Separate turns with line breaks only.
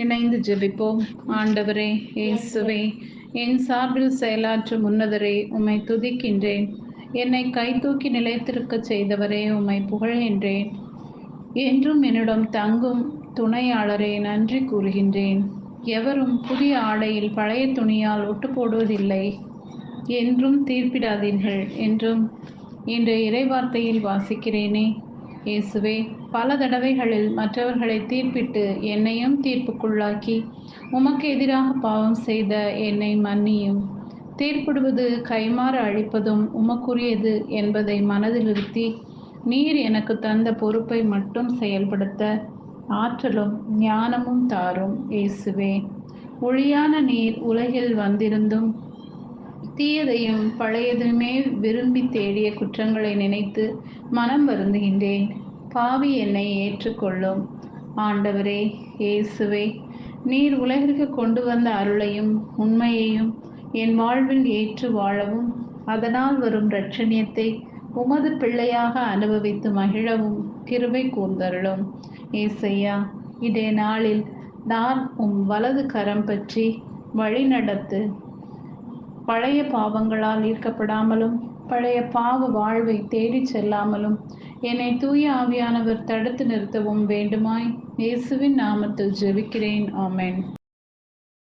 இணைந்து ஜெபிப்போம். ஆண்டவரே, இயேசுவே, என் சார்பில் செயலாற்றும் உன்னதரே, உம்மை துதிக்கின்றேன். என்னை கைதூக்கி நிலைத்திருக்கச் செய்தவரே, உம்மை புகழ்கின்றேன். என்றும் என்னிடம் தங்கும் துணையாளரே, நன்றி கூறுகின்றேன். எவரும் புதிய ஆடையில் பழைய துணியால் ஒட்டு போடுவதில்லை. என்றும் தீர்ப்பிடாதீர்கள் என்றும் இன்றைய இறைவார்த்தையில் வாசிக்கிறேனே. இயேசுவே, பல தடவைகளில் மற்றவர்களை தீர்ப்பிட்டு என்னையும் தீர்ப்புக்குள்ளாக்கி உமக்கு எதிராக பாவம் செய்த என்னை மன்னியும். தீர்ப்பிடுவது கைமாறு அழிப்பதும் உமக்குரியது என்பதை மனதிலிருத்தி நீர் எனக்கு தந்த பொறுப்பை மட்டும் செயல்படுத்த ஆற்றலும் ஞானமும் தாரும். இயேசுவே, ஒளியான நீர் உலகில் வந்திருந்தும் தீயதையும் பழையதுமே விரும்பி தேடிய குற்றங்களை நினைத்து மனம் வருந்துகின்றேன். பாவி என்னை ஏற்றுக்கொள்ளும். ஆண்டவரே, இயேசுவே, நீர் உலகிற்கு கொண்டு வந்த அருளையும் உண்மையையும் என் வாழ்வில் ஏற்று வாழவும் அதனால் வரும் இரட்சணியத்தை உமது பிள்ளையாக அனுபவித்து மகிழவும் கிருபை கூர்ந்தருளும். ஏசையா, இதே நாளில் நான் வலது கரம் பற்றி வழி நடத்து. பழைய பாவங்களால் ஈர்க்கப்படாமலும் பழைய பாவ வாழ்வை தேடிச் செல்லாமலும் என்னை தூய ஆவியானவர் தடுத்து நிறுத்தவும் வேண்டுமாய் இயேசுவின் நாமத்தில் ஜெபிக்கிறேன். ஆமென்.